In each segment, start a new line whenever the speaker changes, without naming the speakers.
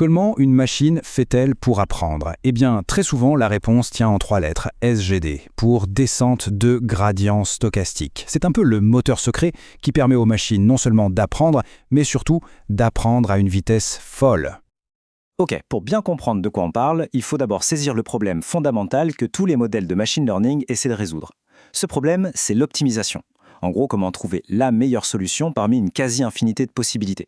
Comment une machine fait-elle pour apprendre? Eh bien, très souvent, la réponse tient en 3 lettres, SGD, pour descente de gradient stochastique. C'est un peu le moteur secret qui permet aux machines non seulement d'apprendre, mais surtout d'apprendre à une vitesse folle.
Ok, pour bien comprendre de quoi on parle, il faut d'abord saisir le problème fondamental que tous les modèles de machine learning essaient de résoudre. Ce problème, c'est l'optimisation. En gros, comment trouver la meilleure solution parmi une quasi-infinité de possibilités.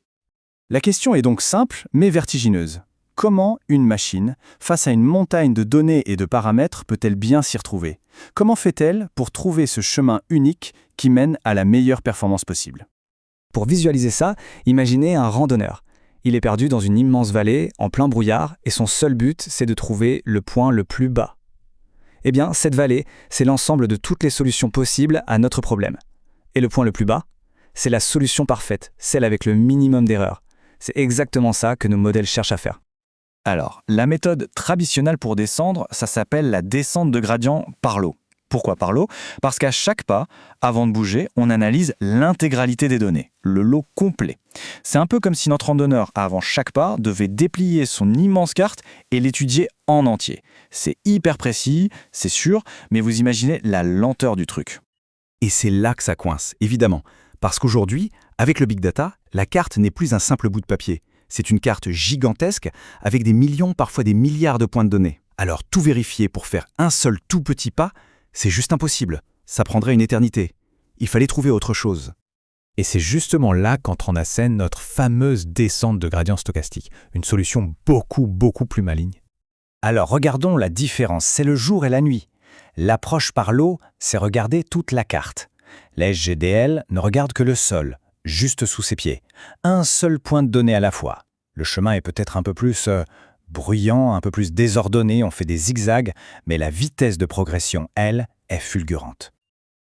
La question est donc simple, mais vertigineuse. Comment une machine, face à une montagne de données et de paramètres, peut-elle bien s'y retrouver? Comment fait-elle pour trouver ce chemin unique qui mène à la meilleure performance possible?
Pour visualiser ça, imaginez un randonneur. Il est perdu dans une immense vallée, en plein brouillard, et son seul but, c'est de trouver le point le plus bas. Eh bien, cette vallée, c'est l'ensemble de toutes les solutions possibles à notre problème. Et le point le plus bas, c'est la solution parfaite, celle avec le minimum d'erreurs. C'est exactement ça que nos modèles cherchent à faire.
Alors, la méthode traditionnelle pour descendre, ça s'appelle la descente de gradient par l'eau. Pourquoi par l'eau? Parce qu'à chaque pas, avant de bouger, on analyse l'intégralité des données, le lot complet. C'est un peu comme si notre randonneur, avant chaque pas, devait déplier son immense carte et l'étudier en entier. C'est hyper précis, c'est sûr, mais vous imaginez la lenteur du truc.
Et c'est là que ça coince, évidemment. Parce qu'aujourd'hui, avec le big data, la carte n'est plus un simple bout de papier. C'est une carte gigantesque avec des millions, parfois des milliards de points de données. Alors tout vérifier pour faire un seul tout petit pas, c'est juste impossible. Ça prendrait une éternité. Il fallait trouver autre chose.
Et c'est justement là qu'entre en scène notre fameuse descente de gradient stochastique, une solution beaucoup plus maligne.
Alors regardons la différence, c'est le jour et la nuit. L'approche par l'eau, c'est regarder toute la carte. La SGDL ne regarde que le sol, juste sous ses pieds. Un seul point de données à la fois. Le chemin est peut-être un peu plus bruyant, un peu plus désordonné, on fait des zigzags, mais la vitesse de progression, elle, est fulgurante.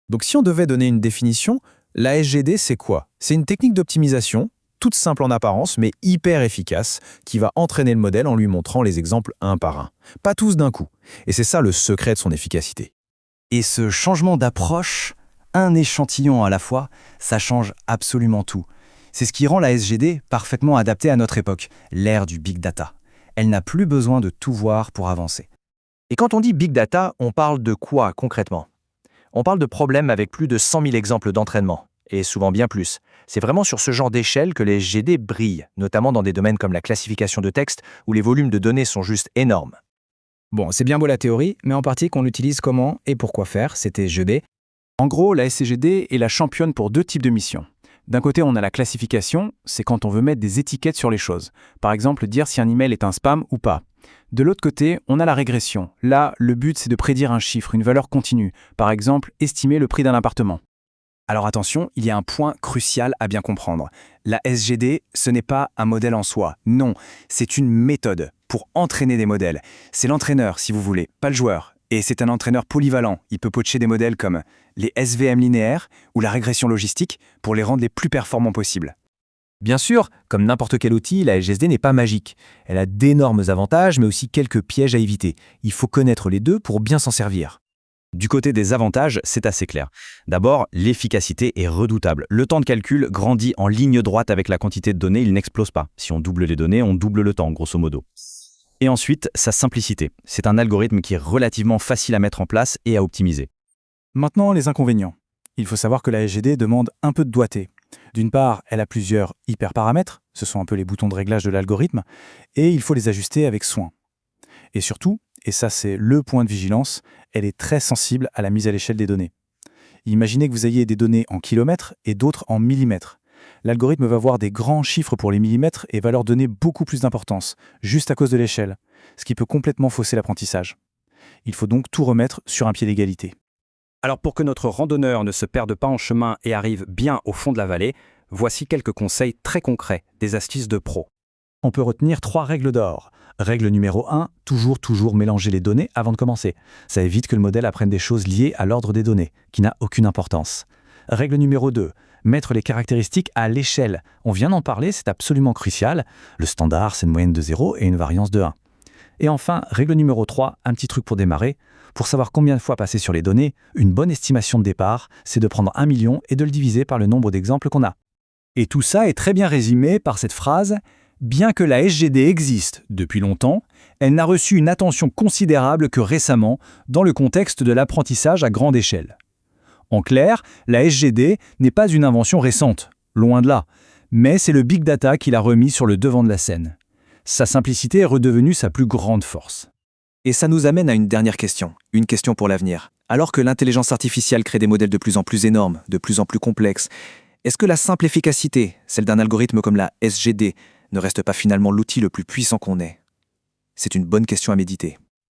Donc si on devait donner une définition, la SGD c'est quoi? C'est une technique d'optimisation, toute simple en apparence, mais hyper efficace, qui va entraîner le modèle en lui montrant les exemples un par un. Pas tous d'un coup. Et c'est ça le secret de son efficacité.
Et ce changement d'approche, un échantillon à la fois, ça change absolument tout. C'est ce qui rend la SGD parfaitement adaptée à notre époque, l'ère du big data. Elle n'a plus besoin de tout voir pour avancer. Et quand on dit big data, on parle de quoi concrètement? On parle de problèmes avec plus de 100 000 exemples d'entraînement, et souvent bien plus. C'est vraiment sur ce genre d'échelle que les SGD brillent, notamment dans des domaines comme la classification de texte, où les volumes de données sont juste énormes.
Bon, c'est bien beau la théorie, mais en partie qu'on l'utilise comment et pourquoi faire, c'était SGD.
En gros, la SCGD est la championne pour 2 types de missions. D'un côté, on a la classification, c'est quand on veut mettre des étiquettes sur les choses. Par exemple, dire si un email est un spam ou pas. De l'autre côté, on a la régression. Là, le but, c'est de prédire un chiffre, une valeur continue. Par exemple, estimer le prix d'un appartement. Alors attention, il y a un point crucial à bien comprendre. La SGD, ce n'est pas un modèle en soi. Non, c'est une méthode pour entraîner des modèles. C'est l'entraîneur, si vous voulez, pas le joueur. Et c'est un entraîneur polyvalent. Il peut poacher des modèles comme les SVM linéaires ou la régression logistique pour les rendre les plus performants possibles.
Bien sûr, comme n'importe quel outil, la SGD n'est pas magique. Elle a d'énormes avantages, mais aussi quelques pièges à éviter. Il faut connaître les deux pour bien s'en servir.
Du côté des avantages, c'est assez clair. D'abord, l'efficacité est redoutable. Le temps de calcul grandit en ligne droite avec la quantité de données, il n'explose pas. Si on double les données, on double le temps, grosso modo. Et ensuite, sa simplicité. C'est un algorithme qui est relativement facile à mettre en place et à optimiser.
Maintenant, les inconvénients. Il faut savoir que la SGD demande un peu de doigté. D'une part, elle a plusieurs hyperparamètres, ce sont un peu les boutons de réglage de l'algorithme, et il faut les ajuster avec soin. Et surtout, et ça c'est le point de vigilance, elle est très sensible à la mise à l'échelle des données. Imaginez que vous ayez des données en kilomètres et d'autres en millimètres. L'algorithme va voir des grands chiffres pour les millimètres et va leur donner beaucoup plus d'importance, juste à cause de l'échelle, ce qui peut complètement fausser l'apprentissage. Il faut donc tout remettre sur un pied d'égalité.
Alors pour que notre randonneur ne se perde pas en chemin et arrive bien au fond de la vallée, voici quelques conseils très concrets, des astuces de pro.
On peut retenir 3 règles d'or. Règle numéro 1, toujours mélanger les données avant de commencer. Ça évite que le modèle apprenne des choses liées à l'ordre des données, qui n'a aucune importance. Règle numéro 2, mettre les caractéristiques à l'échelle. On vient d'en parler, c'est absolument crucial. Le standard, c'est une moyenne de 0 et une variance de 1. Et enfin, règle numéro 3, un petit truc pour démarrer. Pour savoir combien de fois passer sur les données, une bonne estimation de départ, c'est de prendre 1 million et de le diviser par le nombre d'exemples qu'on a.
Et tout ça est très bien résumé par cette phrase
Bien que la SGD existe depuis longtemps, elle n'a reçu une attention considérable que récemment dans le contexte de l'apprentissage à grande échelle. En clair, la SGD n'est pas une invention récente, loin de là, mais c'est le big data qui l'a remis sur le devant de la scène. Sa simplicité est redevenue sa plus grande force.
Et ça nous amène à une dernière question, une question pour l'avenir. Alors que l'intelligence artificielle crée des modèles de plus en plus énormes, de plus en plus complexes, est-ce que la simple efficacité, celle d'un algorithme comme la SGD, ne reste pas finalement l'outil le plus puissant qu'on ait? C'est une bonne question à méditer.